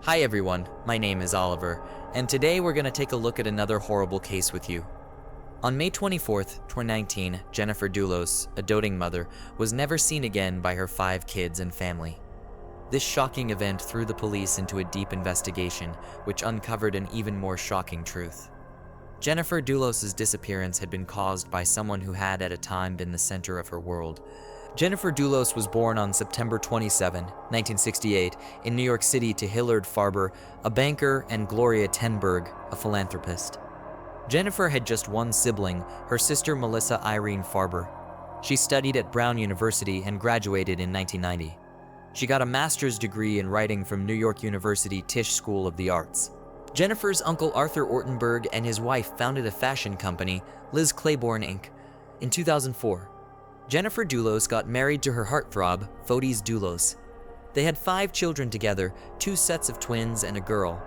Hi everyone, my name is Oliver, and today we're going to take a look at another horrible case with you. On May 24th, 2019, Jennifer Dulos, a doting mother, was never seen again by her 5 kids and family. This shocking event threw the police into a deep investigation, which uncovered an even more shocking truth. Jennifer Dulos' disappearance had been caused by someone who had at a time been the center of her world. Jennifer Dulos was born on September 27, 1968, in New York City to Hillard Farber, a banker, and Gloris Ortenberg, a philanthropist. Jennifer had just one sibling, her sister Melissa Irene Farber. She studied at Brown University and graduated in 1990. She got a master's degree in writing from New York University Tisch School of the Arts. Jennifer's uncle Arthur Ortenberg and his wife founded a fashion company, Clairbone Inc, in 2004. Jennifer Dulos got married to her heartthrob, Fotis Dulos. They had 5 children together, 2 sets of twins and a girl.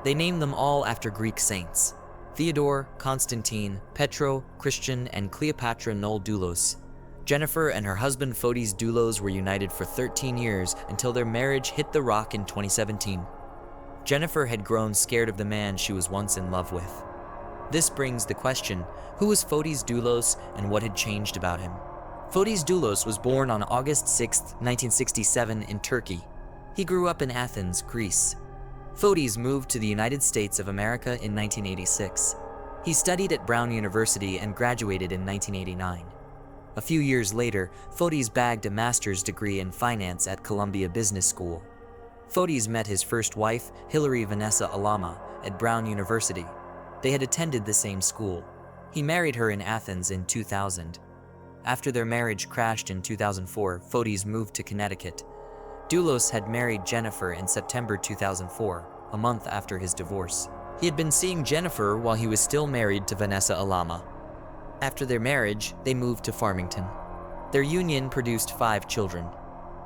They named them all after Greek saints: Theodore, Constantine, Petro, Christian, and Cleopatra Noel Dulos. Jennifer and her husband Fotis Dulos were united for 13 years until their marriage hit the rock in 2017. Jennifer had grown scared of the man she was once in love with. This brings the question, who was Fotis Dulos and what had changed about him? Fotis Dulos was born on August 6, 1967 in Turkey. He grew up in Athens, Greece. Fotis moved to the United States of America in 1986. He studied at Brown University and graduated in 1989. A few years later, Fotis bagged a master's degree in finance at Columbia Business School. Fotis met his first wife, Hillary Vanessa Alama, at Brown University. They had attended the same school. He married her in Athens in 2000. After their marriage crashed in 2004, Fotis moved to Connecticut. Dulos had married Jennifer in September 2004, a month after his divorce. He had been seeing Jennifer while he was still married to Vanessa Alama. After their marriage, they moved to Farmington. Their union produced 5 children.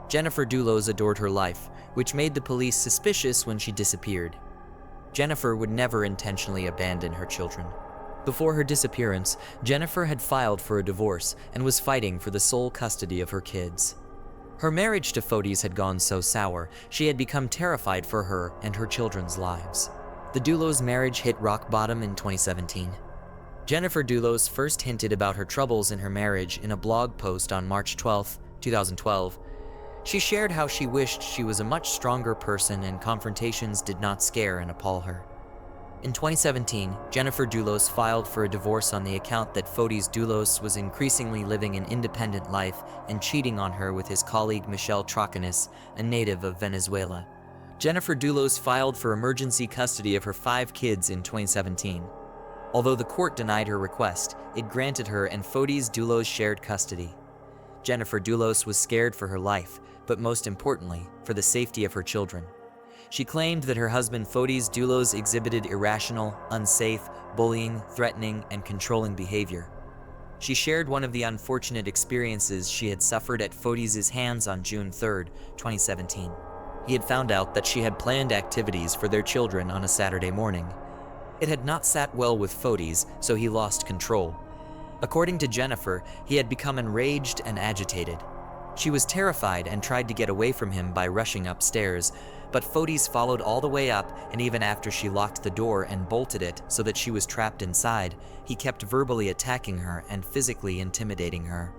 Jennifer Dulos adored her life, which made the police suspicious when she disappeared. Jennifer would never intentionally abandon her children. Before her disappearance, Jennifer had filed for a divorce and was fighting for the sole custody of her kids. Her marriage to Fotis had gone so sour, she had become terrified for her and her children's lives. The Dulos marriage hit rock bottom in 2017. Jennifer Dulos first hinted about her troubles in her marriage in a blog post on March 12, 2012. She shared how she wished she was a much stronger person and confrontations did not scare and appall her. In 2017, Jennifer Dulos filed for a divorce on the account that Fotis Dulos was increasingly living an independent life and cheating on her with his colleague Michelle Troconis, a native of Venezuela. Jennifer Dulos filed for emergency custody of her 5 kids in 2017. Although the court denied her request, it granted her and Fotis Dulos shared custody. Jennifer Dulos was scared for her life, but most importantly, for the safety of her children. She claimed that her husband Fotis Dulos exhibited irrational, unsafe, bullying, threatening, and controlling behavior. She shared one of the unfortunate experiences she had suffered at Fotis' hands on June 3, 2017. He had found out that she had planned activities for their children on a Saturday morning. It had not sat well with Fotis, so he lost control. According to Jennifer, he had become enraged and agitated. She was terrified and tried to get away from him by rushing upstairs, but Fotis followed all the way up, and even after she locked the door and bolted it so that she was trapped inside, he kept verbally attacking her and physically intimidating her.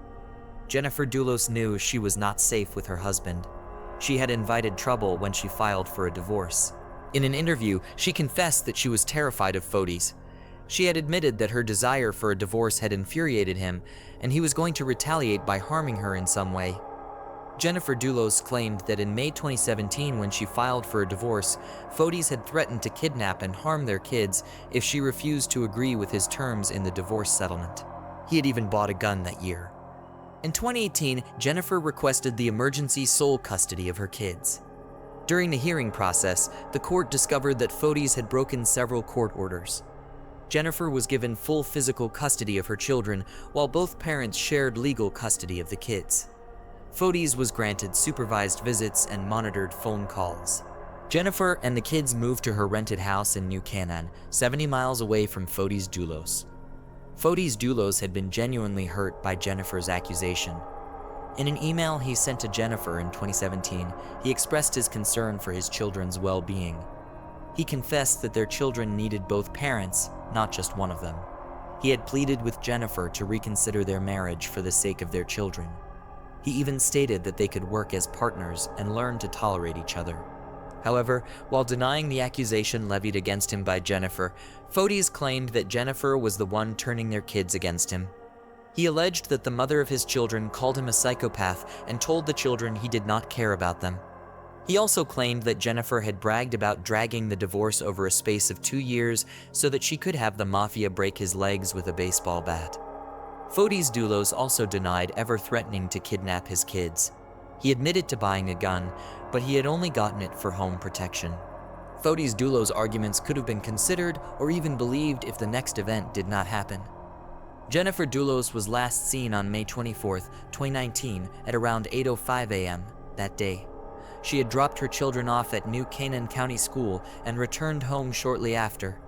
Jennifer Dulos knew she was not safe with her husband. She had invited trouble when she filed for a divorce. In an interview, she confessed that she was terrified of Fotis. She had admitted that her desire for a divorce had infuriated him, and he was going to retaliate by harming her in some way. Jennifer Dulos claimed that in May 2017, when she filed for a divorce, Fotis had threatened to kidnap and harm their kids if she refused to agree with his terms in the divorce settlement. He had even bought a gun that year. In 2018, Jennifer requested the emergency sole custody of her kids. During the hearing process, the court discovered that Fotis had broken several court orders. Jennifer was given full physical custody of her children, while both parents shared legal custody of the kids. Fotis was granted supervised visits and monitored phone calls. Jennifer and the kids moved to her rented house in New Canaan, 70 miles away from Fotis Dulos. Fotis Dulos had been genuinely hurt by Jennifer's accusation. In an email he sent to Jennifer in 2017, he expressed his concern for his children's well-being. He confessed that their children needed both parents, not just one of them. He had pleaded with Jennifer to reconsider their marriage for the sake of their children. He even stated that they could work as partners and learn to tolerate each other. However, while denying the accusation levied against him by Jennifer, Fotis claimed that Jennifer was the one turning their kids against him. He alleged that the mother of his children called him a psychopath and told the children he did not care about them. He also claimed that Jennifer had bragged about dragging the divorce over a space of 2 years so that she could have the mafia break his legs with a baseball bat. Fotis Dulos also denied ever threatening to kidnap his kids. He admitted to buying a gun, but he had only gotten it for home protection. Fotis Dulos' arguments could have been considered or even believed if the next event did not happen. Jennifer Dulos was last seen on May 24, 2019 at around 8:05 a.m. that day. She had dropped her children off at New Canaan County School and returned home shortly after.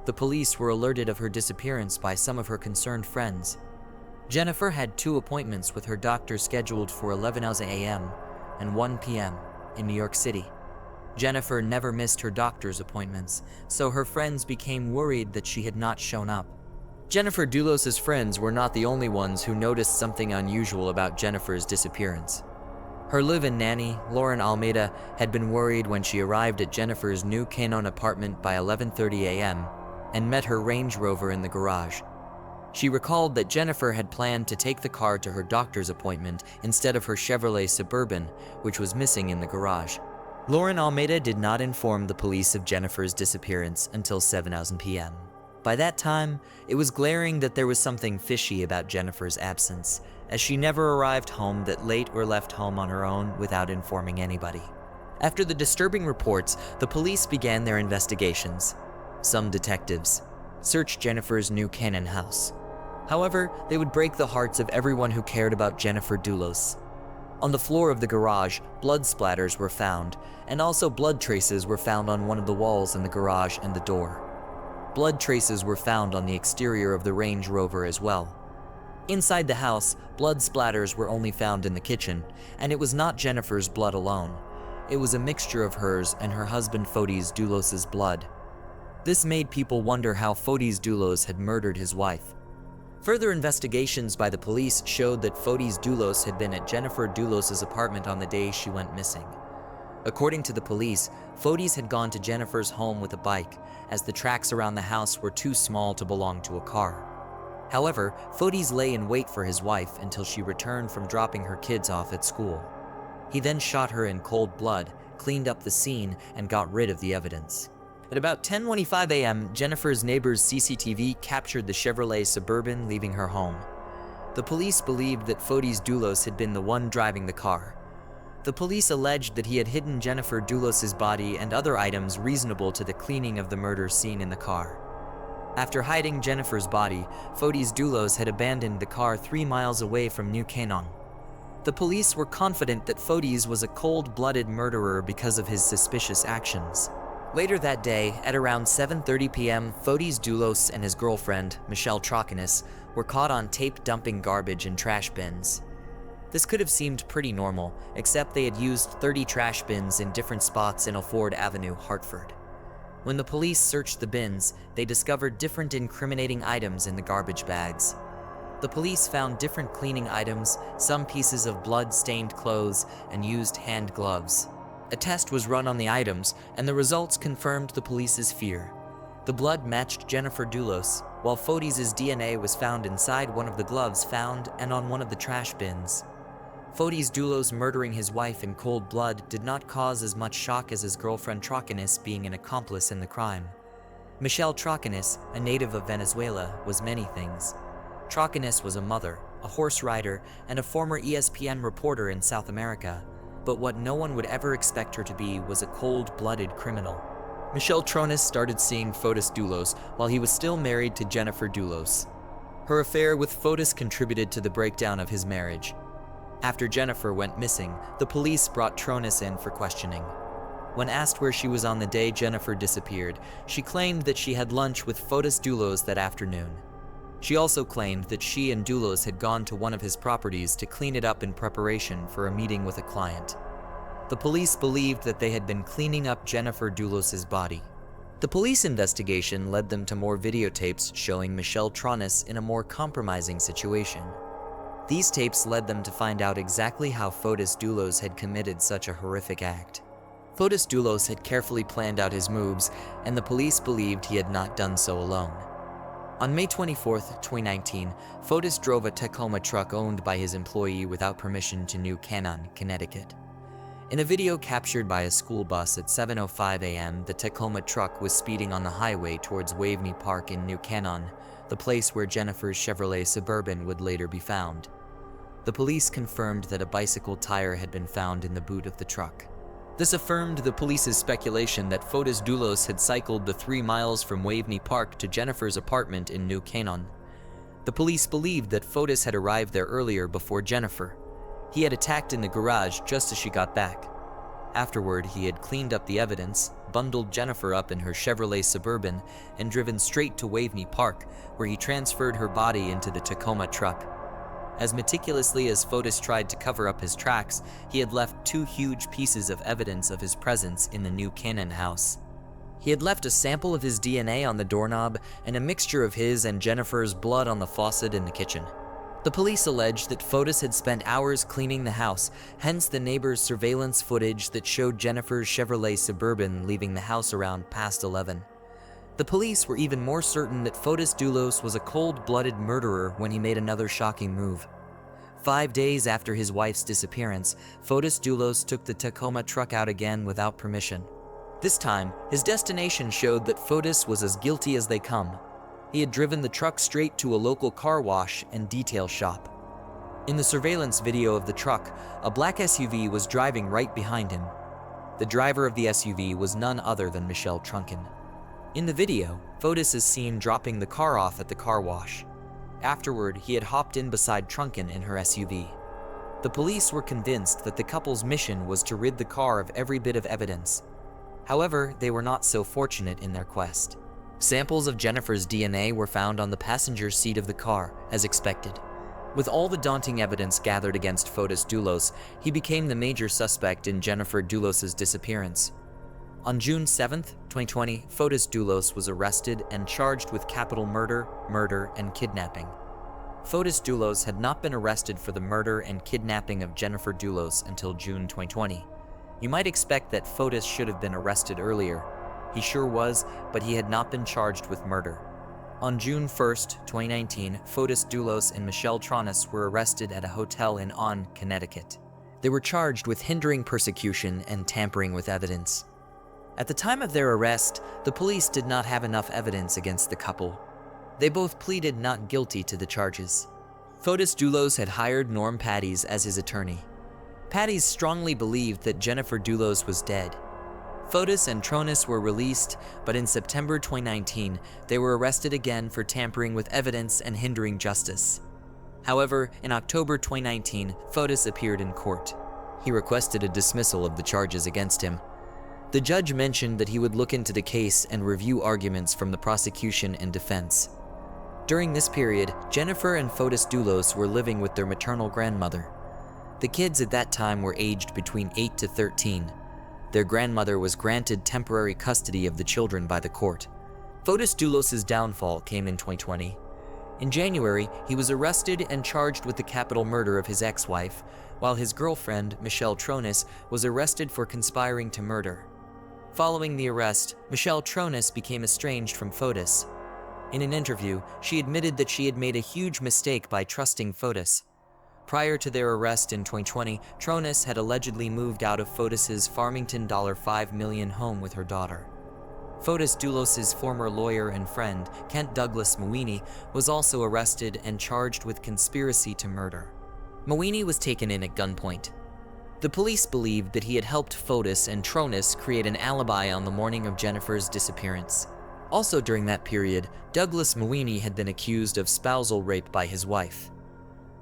The police were alerted of her disappearance by some of her concerned friends. Jennifer had 2 appointments with her doctor scheduled for 11 a.m. and 1 p.m. in New York City. Jennifer never missed her doctor's appointments, so her friends became worried that she had not shown up. Jennifer Dulos' friends were not the only ones who noticed something unusual about Jennifer's disappearance. Her live-in nanny, Lauren Almeida, had been worried when she arrived at Jennifer's New Canaan apartment by 11:30 a.m. and met her Range Rover in the garage. She recalled that Jennifer had planned to take the car to her doctor's appointment instead of her Chevrolet Suburban, which was missing in the garage. Lauren Almeida did not inform the police of Jennifer's disappearance until 7:00 p.m. By that time, it was glaring that there was something fishy about Jennifer's absence, as she never arrived home that late or left home on her own without informing anybody. After the disturbing reports, the police began their investigations. Some detectives searched Jennifer's New Canaan house. However, they would break the hearts of everyone who cared about Jennifer Dulos. On the floor of the garage, blood splatters were found, and also blood traces were found on one of the walls in the garage and the door. Blood traces were found on the exterior of the Range Rover as well. Inside the house, blood splatters were only found in the kitchen, and it was not Jennifer's blood alone. It was a mixture of hers and her husband Fotis Dulos' blood. This made people wonder how Fotis Dulos had murdered his wife. Further investigations by the police showed that Fotis Dulos had been at Jennifer Dulos' apartment on the day she went missing. According to the police, Fotis had gone to Jennifer's home with a bike, as the tracks around the house were too small to belong to a car. However, Fotis lay in wait for his wife until she returned from dropping her kids off at school. He then shot her in cold blood, cleaned up the scene, and got rid of the evidence. At about 10:25 a.m., Jennifer's neighbor's CCTV captured the Chevrolet Suburban leaving her home. The police believed that Fotis Dulos had been the one driving the car. The police alleged that he had hidden Jennifer Dulos' body and other items reasonable to the cleaning of the murder scene in the car. After hiding Jennifer's body, Fotis Dulos had abandoned the car 3 miles away from New Canaan. The police were confident that Fotis was a cold-blooded murderer because of his suspicious actions. Later that day, at around 7:30 p.m., Fotis Dulos and his girlfriend, Michelle Troconis, were caught on tape dumping garbage in trash bins. This could have seemed pretty normal, except they had used 30 trash bins in different spots in Alford Avenue, Hartford. When the police searched the bins, they discovered different incriminating items in the garbage bags. The police found different cleaning items, some pieces of blood-stained clothes, and used hand gloves. A test was run on the items, and the results confirmed the police's fear. The blood matched Jennifer Dulos, while Fotis' DNA was found inside one of the gloves found and on one of the trash bins. Fotis Dulos murdering his wife in cold blood did not cause as much shock as his girlfriend Troconis being an accomplice in the crime. Michelle Troconis, a native of Venezuela, was many things. Troconis was a mother, a horse rider, and a former ESPN reporter in South America. But what no one would ever expect her to be was a cold-blooded criminal. Michelle Troconis started seeing Fotis Dulos while he was still married to Jennifer Dulos. Her affair with Fotis contributed to the breakdown of his marriage. After Jennifer went missing, the police brought Troconis in for questioning. When asked where she was on the day Jennifer disappeared, she claimed that she had lunch with Fotis Dulos that afternoon. She also claimed that she and Dulos had gone to one of his properties to clean it up in preparation for a meeting with a client. The police believed that they had been cleaning up Jennifer Dulos' body. The police investigation led them to more videotapes showing Michelle Tronis in a more compromising situation. These tapes led them to find out exactly how Fotis Dulos had committed such a horrific act. Fotis Dulos had carefully planned out his moves, and the police believed he had not done so alone. On May 24, 2019, Fotis drove a Tacoma truck owned by his employee without permission to New Canaan, Connecticut. In a video captured by a school bus at 7:05 a.m., the Tacoma truck was speeding on the highway towards Waveney Park in New Canaan, the place where Jennifer's Chevrolet Suburban would later be found. The police confirmed that a bicycle tire had been found in the boot of the truck. This affirmed the police's speculation that Fotis Dulos had cycled the 3 miles from Waveney Park to Jennifer's apartment in New Canaan. The police believed that Fotis had arrived there earlier before Jennifer. He had attacked in the garage just as she got back. Afterward, he had cleaned up the evidence, bundled Jennifer up in her Chevrolet Suburban, and driven straight to Waveney Park, where he transferred her body into the Tacoma truck. As meticulously as Fotis tried to cover up his tracks, he had left 2 huge pieces of evidence of his presence in the New Canaan house. He had left a sample of his DNA on the doorknob and a mixture of his and Jennifer's blood on the faucet in the kitchen. The police alleged that Fotis had spent hours cleaning the house, hence the neighbor's surveillance footage that showed Jennifer's Chevrolet Suburban leaving the house around past 11. The police were even more certain that Fotis Dulos was a cold-blooded murderer when he made another shocking move. 5 days after his wife's disappearance, Fotis Dulos took the Tacoma truck out again without permission. This time, his destination showed that Fotis was as guilty as they come. He had driven the truck straight to a local car wash and detail shop. In the surveillance video of the truck, a black SUV was driving right behind him. The driver of the SUV was none other than Michelle Trunken. In the video, Fotis is seen dropping the car off at the car wash. Afterward, he had hopped in beside Trunken in her SUV. The police were convinced that the couple's mission was to rid the car of every bit of evidence. However, they were not so fortunate in their quest. Samples of Jennifer's DNA were found on the passenger seat of the car, as expected. With all the daunting evidence gathered against Fotis Dulos, he became the major suspect in Jennifer Dulos' disappearance. On June 7, 2020, Fotis Dulos was arrested and charged with capital murder, and kidnapping. Fotis Dulos had not been arrested for the murder and kidnapping of Jennifer Dulos until June 2020. You might expect that Fotis should have been arrested earlier. He sure was, but he had not been charged with murder. On June 1, 2019, Fotis Dulos and Michelle Tronis were arrested at a hotel in Connecticut. They were charged with hindering persecution and tampering with evidence. At the time of their arrest, the police did not have enough evidence against the couple. They both pleaded not guilty to the charges. Fotis Dulos had hired Norm Paddies as his attorney. Paddies strongly believed that Jennifer Dulos was dead. Fotis and Tronis were released, but in September 2019, they were arrested again for tampering with evidence and hindering justice. However, in October 2019, Fotis appeared in court. He requested a dismissal of the charges against him. The judge mentioned that he would look into the case and review arguments from the prosecution and defense. During this period, Jennifer and Fotis Dulos were living with their maternal grandmother. The kids at that time were aged between 8 to 13. Their grandmother was granted temporary custody of the children by the court. Fotis Dulos' downfall came in 2020. In January, he was arrested and charged with the capital murder of his ex-wife, while his girlfriend, Michelle Tronis, was arrested for conspiring to murder. Following the arrest, Michelle Tronis became estranged from Fotis. In an interview, she admitted that she had made a huge mistake by trusting Fotis. Prior to their arrest in 2020, Tronis had allegedly moved out of Fotis' Farmington $5 million home with her daughter. Fotis Dulos' former lawyer and friend, Kent Douglas Mawini, was also arrested and charged with conspiracy to murder. Mawini was taken in at gunpoint. The police believed that he had helped Fotis and Tronis create an alibi on the morning of Jennifer's disappearance. Also during that period, Douglas Mawini had been accused of spousal rape by his wife.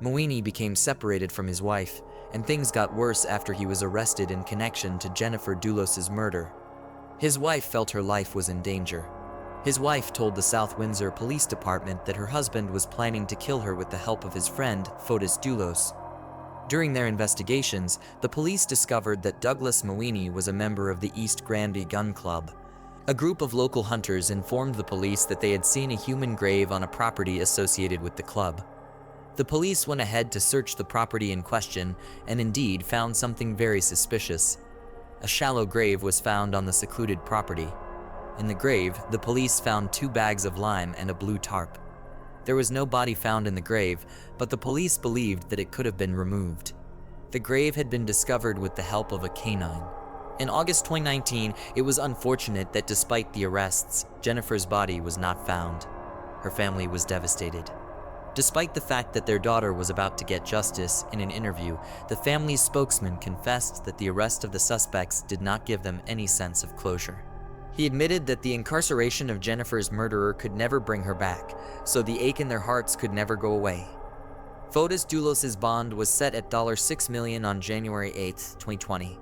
Mawini became separated from his wife, and things got worse after he was arrested in connection to Jennifer Dulos' murder. His wife felt her life was in danger. His wife told the South Windsor Police Department that her husband was planning to kill her with the help of his friend, Fotis Dulos. During their investigations, the police discovered that Douglas Mawini was a member of the East Granby Gun Club. A group of local hunters informed the police that they had seen a human grave on a property associated with the club. The police went ahead to search the property in question and indeed found something very suspicious. A shallow grave was found on the secluded property. In the grave, the police found 2 bags of lime and a blue tarp. There was no body found in the grave, but the police believed that it could have been removed. The grave had been discovered with the help of a canine. In August 2019, it was unfortunate that despite the arrests, Jennifer's body was not found. Her family was devastated. Despite the fact that their daughter was about to get justice, in an interview, the family's spokesman confessed that the arrest of the suspects did not give them any sense of closure. He admitted that the incarceration of Jennifer's murderer could never bring her back, so the ache in their hearts could never go away. Fotis Dulos' bond was set at $6 million on January 8, 2020.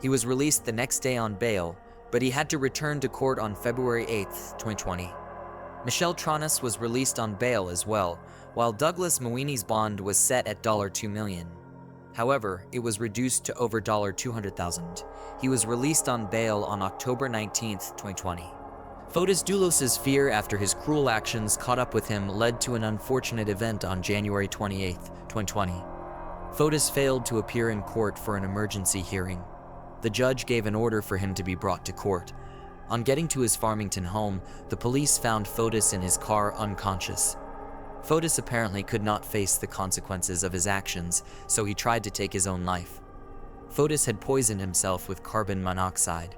He was released the next day on bail, but he had to return to court on February 8, 2020. Michelle Tronis was released on bail as well, while Douglas Mawini's bond was set at $2 million. However, it was reduced to over $200,000. He was released on bail on October 19, 2020. Fotis Dulos' fear after his cruel actions caught up with him led to an unfortunate event on January 28, 2020. Fotis failed to appear in court for an emergency hearing. The judge gave an order for him to be brought to court. On getting to his Farmington home, the police found Fotis in his car unconscious. Fotis apparently could not face the consequences of his actions, so he tried to take his own life. Fotis had poisoned himself with carbon monoxide.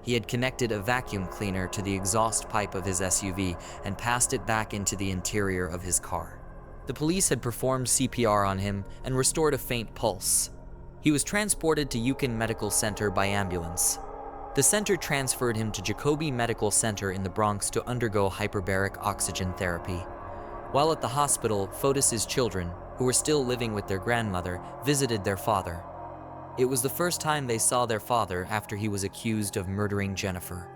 He had connected a vacuum cleaner to the exhaust pipe of his SUV and passed it back into the interior of his car. The police had performed CPR on him and restored a faint pulse. He was transported to Yukon Medical Center by ambulance. The center transferred him to Jacobi Medical Center in the Bronx to undergo hyperbaric oxygen therapy. While at the hospital, Fotis' children, who were still living with their grandmother, visited their father. It was the first time they saw their father after he was accused of murdering Jennifer.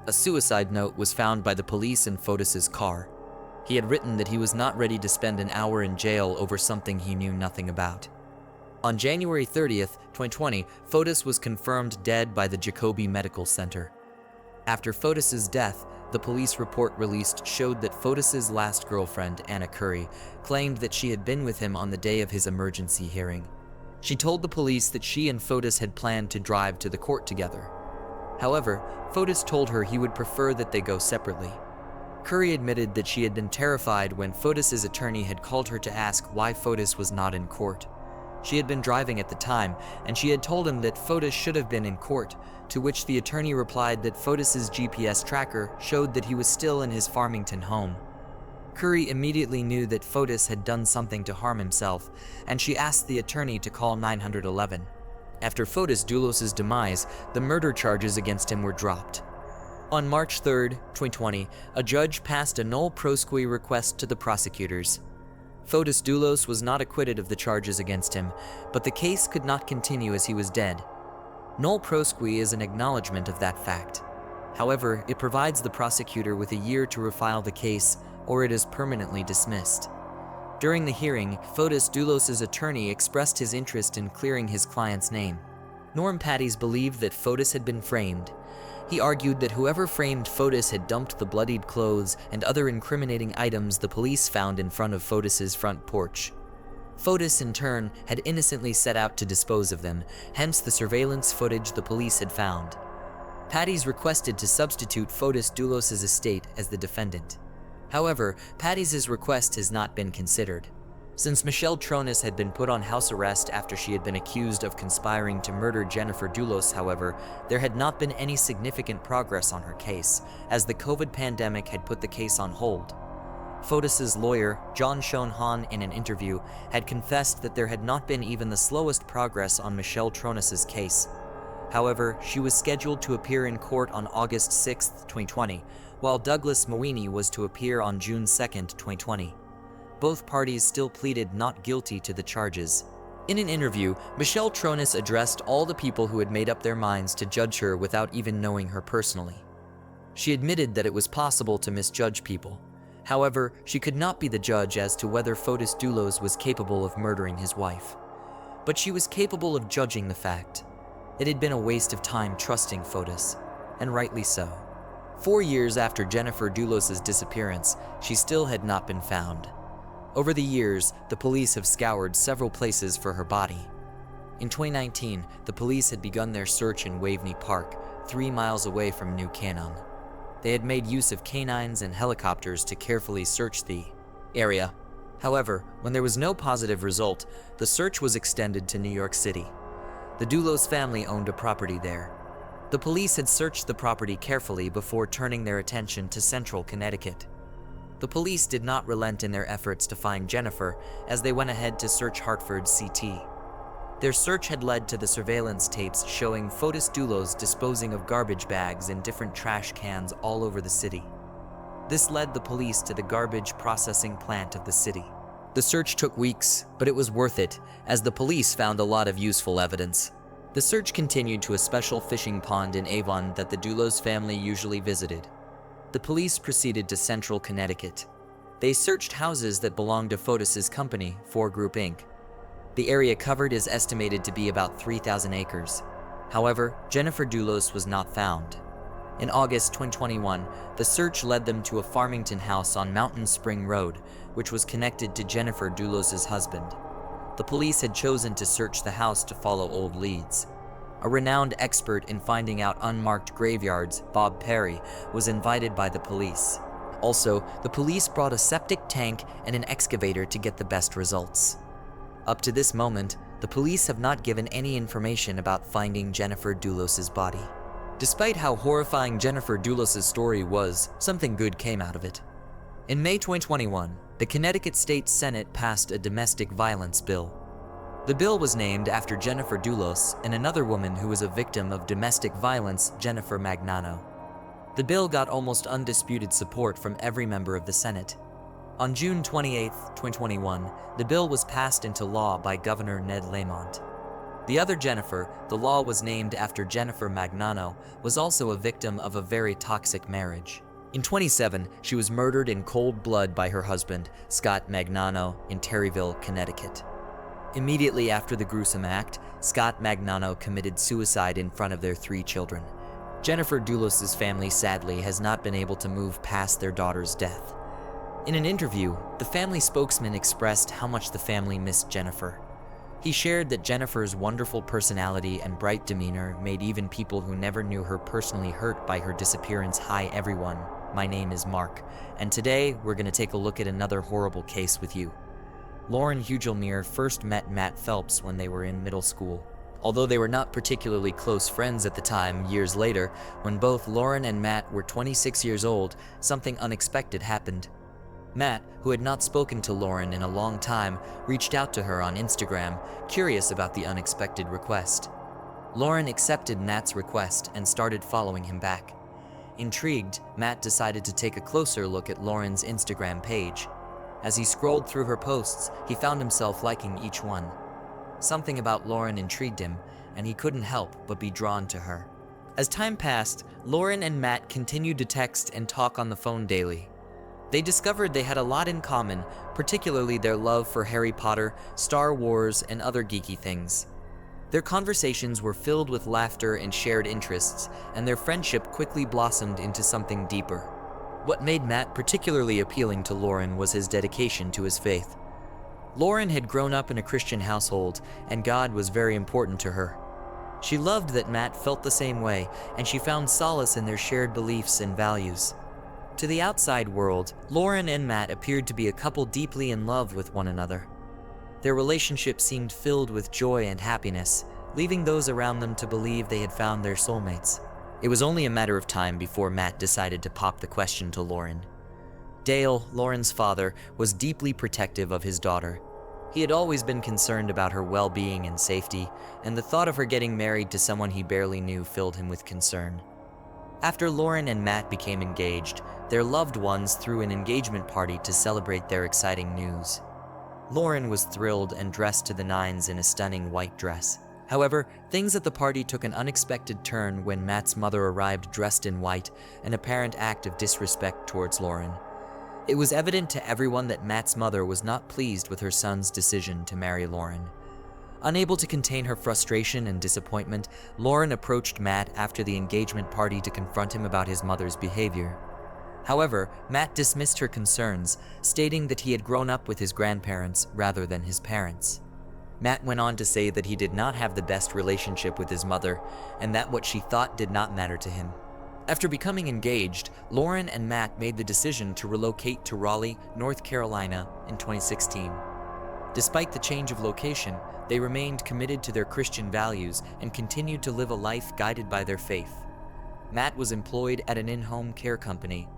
A suicide note was found by the police in Fotis' car. He had written that he was not ready to spend an hour in jail over something he knew nothing about. On January 30th, 2020, Fotis was confirmed dead by the Jacobi Medical Center. After Fotis' death, the police report released showed that Fotis' last girlfriend, Anna Curry, claimed that she had been with him on the day of his emergency hearing. She told the police that she and Fotis had planned to drive to the court together. However, Fotis told her he would prefer that they go separately. Curry admitted that she had been terrified when Fotis' attorney had called her to ask why Fotis was not in court. She had been driving at the time, and she had told him that Fotis should have been in court, to which the attorney replied that Fotis' GPS tracker showed that he was still in his Farmington home. Curry immediately knew that Fotis had done something to harm himself, and she asked the attorney to call 911. After Fotis Dulos' demise, the murder charges against him were dropped. On March 3, 2020, a judge passed a nolle prosequi request to the prosecutors. Fotis Dulos was not acquitted of the charges against him, but the case could not continue as he was dead. Nolle prosequi is an acknowledgement of that fact. However, it provides the prosecutor with a year to refile the case, or it is permanently dismissed. During the hearing, Fotis Dulos' attorney expressed his interest in clearing his client's name. Norm Patties believed that Fotis had been framed. He argued that whoever framed Fotis had dumped the bloodied clothes and other incriminating items the police found in front of Fotis' front porch. Fotis, in turn, had innocently set out to dispose of them, hence the surveillance footage the police had found. Patties requested to substitute Fotis Dulos' estate as the defendant. However, Patties' request has not been considered. Since Michelle Tronis had been put on house arrest after she had been accused of conspiring to murder Jennifer Dulos, however, there had not been any significant progress on her case, as the COVID pandemic had put the case on hold. Fotis' lawyer, John Shon Han, in an interview, had confessed that there had not been even the slowest progress on Michelle Tronis' case. However, she was scheduled to appear in court on August 6, 2020, while Douglas Mawini was to appear on June 2, 2020. Both parties still pleaded not guilty to the charges. In an interview, Michelle Tronis addressed all the people who had made up their minds to judge her without even knowing her personally. She admitted that it was possible to misjudge people. However, she could not be the judge as to whether Fotis Dulos was capable of murdering his wife. But she was capable of judging the fact. It had been a waste of time trusting Fotis, and rightly so. 4 years after Jennifer Dulos' disappearance, she still had not been found. Over the years, the police have scoured several places for her body. In 2019, the police had begun their search in Waveney Park, 3 miles away from New Canaan. They had made use of canines and helicopters to carefully search the area. However, when there was no positive result, the search was extended to New York City. The Dulos family owned a property there. The police had searched the property carefully before turning their attention to central Connecticut. The police did not relent in their efforts to find Jennifer as they went ahead to search Hartford's CT. Their search had led to the surveillance tapes showing Fotis Dulos disposing of garbage bags in different trash cans all over the city. This led the police to the garbage processing plant of the city. The search took weeks, but it was worth it, as the police found a lot of useful evidence. The search continued to a special fishing pond in Avon that the Dulos family usually visited. The police proceeded to central Connecticut. They searched houses that belonged to Fotis' company, Group Inc. The area covered is estimated to be about 3,000 acres. However, Jennifer Dulos was not found. In August 2021, the search led them to a Farmington house on Mountain Spring Road, which was connected to Jennifer Dulos' husband. The police had chosen to search the house to follow old leads. A renowned expert in finding out unmarked graveyards, Bob Perry, was invited by the police. Also, the police brought a septic tank and an excavator to get the best results. Up to this moment, the police have not given any information about finding Jennifer Dulos' body. Despite how horrifying Jennifer Dulos' story was, something good came out of it. In May 2021, the Connecticut State Senate passed a domestic violence bill. The bill was named after Jennifer Dulos and another woman who was a victim of domestic violence, Jennifer Magnano. The bill got almost undisputed support from every member of the Senate. On June 28, 2021, the bill was passed into law by Governor Ned Lamont. The other Jennifer, the law was named after Jennifer Magnano, was also a victim of a very toxic marriage. In 2007, she was murdered in cold blood by her husband, Scott Magnano, in Terryville, Connecticut. Immediately after the gruesome act, Scott Magnano committed suicide in front of their 3 children. Jennifer Dulos' family sadly has not been able to move past their daughter's death. In an interview, the family spokesman expressed how much the family missed Jennifer. He shared that Jennifer's wonderful personality and bright demeanor made even people who never knew her personally hurt by her disappearance. Hi everyone, my name is Mark, and today we're going to take a look at another horrible case with you. Lauren Hugelmere first met Matt Phelps when they were in middle school. Although they were not particularly close friends at the time, years later, when both Lauren and Matt were 26 years old, something unexpected happened. Matt, who had not spoken to Lauren in a long time, reached out to her on Instagram, curious about the unexpected request. Lauren accepted Matt's request and started following him back. Intrigued, Matt decided to take a closer look at Lauren's Instagram page. As he scrolled through her posts, he found himself liking each one. Something about Lauren intrigued him, and he couldn't help but be drawn to her. As time passed, Lauren and Matt continued to text and talk on the phone daily. They discovered they had a lot in common, particularly their love for Harry Potter, Star Wars, and other geeky things. Their conversations were filled with laughter and shared interests, and their friendship quickly blossomed into something deeper. What made Matt particularly appealing to Lauren was his dedication to his faith. Lauren had grown up in a Christian household, and God was very important to her. She loved that Matt felt the same way, and she found solace in their shared beliefs and values. To the outside world, Lauren and Matt appeared to be a couple deeply in love with one another. Their relationship seemed filled with joy and happiness, leaving those around them to believe they had found their soulmates. It was only a matter of time before Matt decided to pop the question to Lauren. Dale, Lauren's father, was deeply protective of his daughter. He had always been concerned about her well-being and safety, and the thought of her getting married to someone he barely knew filled him with concern. After Lauren and Matt became engaged, their loved ones threw an engagement party to celebrate their exciting news. Lauren was thrilled and dressed to the nines in a stunning white dress. However, things at the party took an unexpected turn when Matt's mother arrived dressed in white, an apparent act of disrespect towards Lauren. It was evident to everyone that Matt's mother was not pleased with her son's decision to marry Lauren. Unable to contain her frustration and disappointment, Lauren approached Matt after the engagement party to confront him about his mother's behavior. However, Matt dismissed her concerns, stating that he had grown up with his grandparents rather than his parents. Matt went on to say that he did not have the best relationship with his mother, and that what she thought did not matter to him. After becoming engaged, Lauren and Matt made the decision to relocate to Raleigh, North Carolina in 2016. Despite the change of location, they remained committed to their Christian values and continued to live a life guided by their faith. Matt was employed at an in-home care company.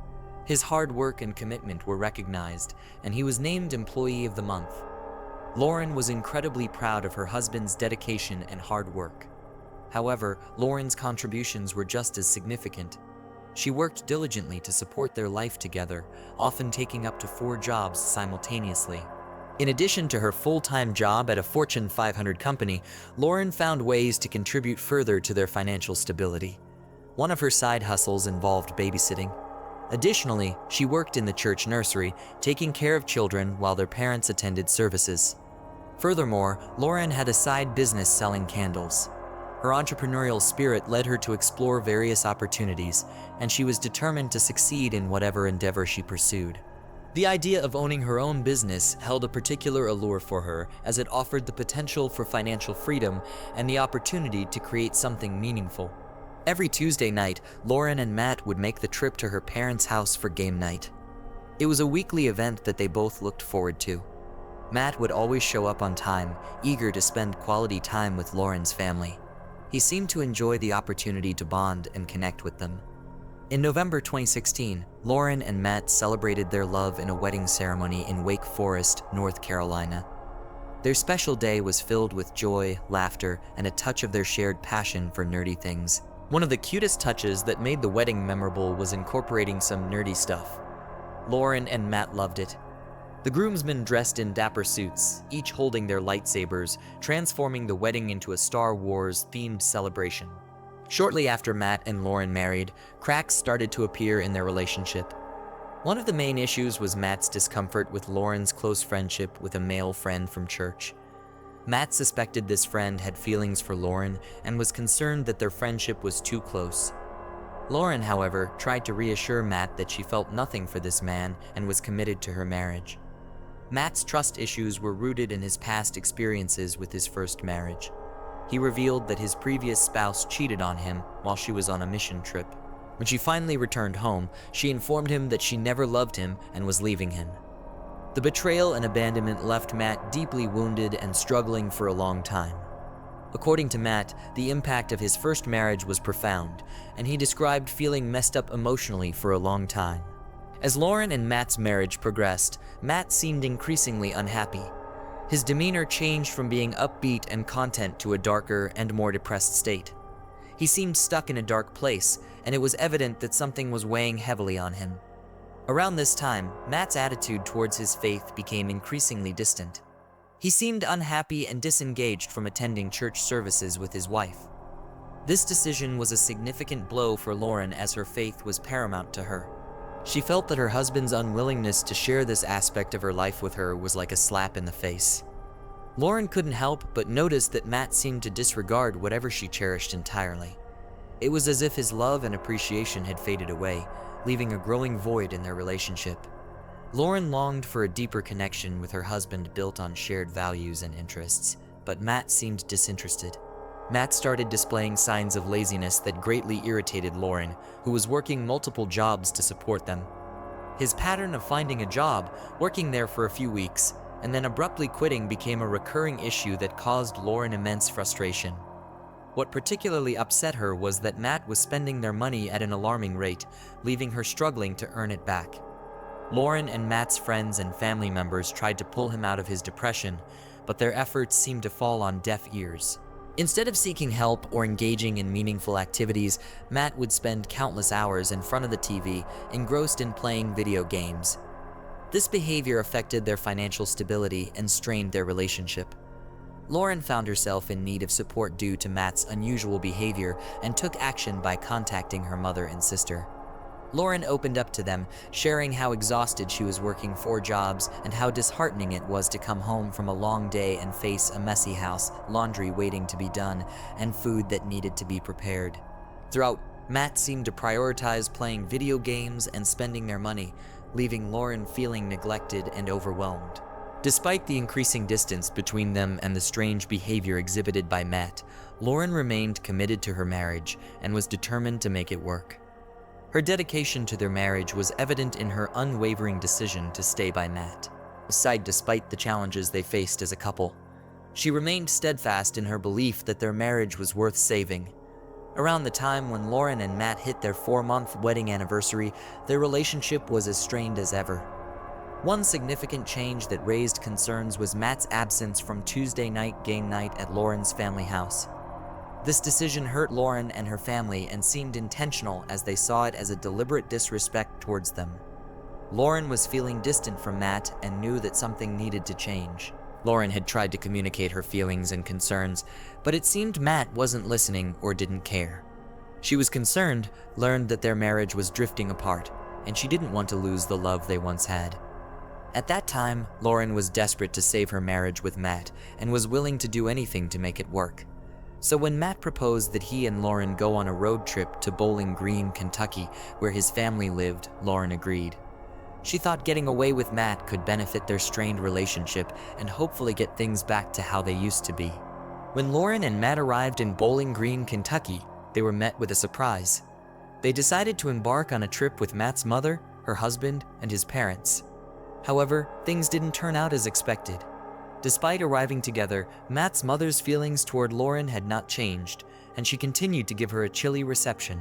His hard work and commitment were recognized, and he was named Employee of the Month. Lauren was incredibly proud of her husband's dedication and hard work. However, Lauren's contributions were just as significant. She worked diligently to support their life together, often taking up to 4 jobs simultaneously. In addition to her full-time job at a Fortune 500 company, Lauren found ways to contribute further to their financial stability. One of her side hustles involved babysitting. Additionally, she worked in the church nursery, taking care of children while their parents attended services. Furthermore, Lauren had a side business selling candles. Her entrepreneurial spirit led her to explore various opportunities, and she was determined to succeed in whatever endeavor she pursued. The idea of owning her own business held a particular allure for her, as it offered the potential for financial freedom and the opportunity to create something meaningful. Every Tuesday night, Lauren and Matt would make the trip to her parents' house for game night. It was a weekly event that they both looked forward to. Matt would always show up on time, eager to spend quality time with Lauren's family. He seemed to enjoy the opportunity to bond and connect with them. In November 2016, Lauren and Matt celebrated their love in a wedding ceremony in Wake Forest, North Carolina. Their special day was filled with joy, laughter, and a touch of their shared passion for nerdy things. One of the cutest touches that made the wedding memorable was incorporating some nerdy stuff. Lauren and Matt loved it. The groomsmen dressed in dapper suits, each holding their lightsabers, transforming the wedding into a Star Wars-themed celebration. Shortly after Matt and Lauren married, cracks started to appear in their relationship. One of the main issues was Matt's discomfort with Lauren's close friendship with a male friend from church. Matt suspected this friend had feelings for Lauren and was concerned that their friendship was too close. Lauren, however, tried to reassure Matt that she felt nothing for this man and was committed to her marriage. Matt's trust issues were rooted in his past experiences with his first marriage. He revealed that his previous spouse cheated on him while she was on a mission trip. When she finally returned home, she informed him that she never loved him and was leaving him. The betrayal and abandonment left Matt deeply wounded and struggling for a long time. According to Matt, the impact of his first marriage was profound, and he described feeling messed up emotionally for a long time. As Lauren and Matt's marriage progressed, Matt seemed increasingly unhappy. His demeanor changed from being upbeat and content to a darker and more depressed state. He seemed stuck in a dark place, and it was evident that something was weighing heavily on him. Around this time, Matt's attitude towards his faith became increasingly distant. He seemed unhappy and disengaged from attending church services with his wife. This decision was a significant blow for Lauren, as her faith was paramount to her. She felt that her husband's unwillingness to share this aspect of her life with her was like a slap in the face. Lauren couldn't help but notice that Matt seemed to disregard whatever she cherished entirely. It was as if his love and appreciation had faded away, leaving a growing void in their relationship. Lauren longed for a deeper connection with her husband built on shared values and interests, but Matt seemed disinterested. Matt started displaying signs of laziness that greatly irritated Lauren, who was working multiple jobs to support them. His pattern of finding a job, working there for a few weeks, and then abruptly quitting became a recurring issue that caused Lauren immense frustration. What particularly upset her was that Matt was spending their money at an alarming rate, leaving her struggling to earn it back. Lauren and Matt's friends and family members tried to pull him out of his depression, but their efforts seemed to fall on deaf ears. Instead of seeking help or engaging in meaningful activities, Matt would spend countless hours in front of the TV, engrossed in playing video games. This behavior affected their financial stability and strained their relationship. Lauren found herself in need of support due to Matt's unusual behavior and took action by contacting her mother and sister. Lauren opened up to them, sharing how exhausted she was working 4 jobs and how disheartening it was to come home from a long day and face a messy house, laundry waiting to be done, and food that needed to be prepared. Throughout, Matt seemed to prioritize playing video games and spending their money, leaving Lauren feeling neglected and overwhelmed. Despite the increasing distance between them and the strange behavior exhibited by Matt, Lauren remained committed to her marriage and was determined to make it work. Her dedication to their marriage was evident in her unwavering decision to stay by Matt, despite the challenges they faced as a couple. She remained steadfast in her belief that their marriage was worth saving. Around the time when Lauren and Matt hit their 4-month wedding anniversary, their relationship was as strained as ever. One significant change that raised concerns was Matt's absence from Tuesday night game night at Lauren's family house. This decision hurt Lauren and her family and seemed intentional as they saw it as a deliberate disrespect towards them. Lauren was feeling distant from Matt and knew that something needed to change. Lauren had tried to communicate her feelings and concerns, but it seemed Matt wasn't listening or didn't care. She was concerned, learned that their marriage was drifting apart, and she didn't want to lose the love they once had. At that time, Lauren was desperate to save her marriage with Matt and was willing to do anything to make it work. So when Matt proposed that he and Lauren go on a road trip to Bowling Green, Kentucky, where his family lived, Lauren agreed. She thought getting away with Matt could benefit their strained relationship and hopefully get things back to how they used to be. When Lauren and Matt arrived in Bowling Green, Kentucky, they were met with a surprise. They decided to embark on a trip with Matt's mother, her husband, and his parents. However, things didn't turn out as expected. Despite arriving together, Matt's mother's feelings toward Lauren had not changed, and she continued to give her a chilly reception.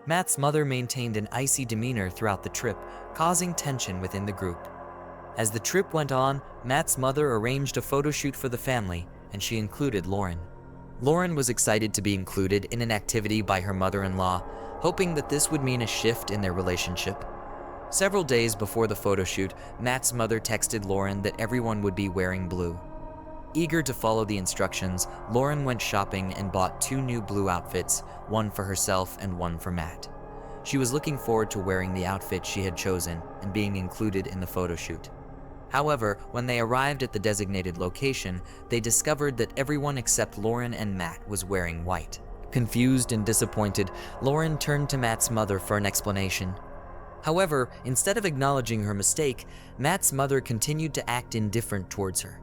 Matt's mother maintained an icy demeanor throughout the trip, causing tension within the group. As the trip went on, Matt's mother arranged a photo shoot for the family, and she included Lauren. Lauren was excited to be included in an activity by her mother-in-law, hoping that this would mean a shift in their relationship. Several days before the photo shoot, Matt's mother texted Lauren that everyone would be wearing blue. Eager to follow the instructions, Lauren went shopping and bought 2 new blue outfits, one for herself and one for Matt. She was looking forward to wearing the outfit she had chosen and being included in the photo shoot. However, when they arrived at the designated location, they discovered that everyone except Lauren and Matt was wearing white. Confused and disappointed, Lauren turned to Matt's mother for an explanation. However, instead of acknowledging her mistake, Matt's mother continued to act indifferent towards her.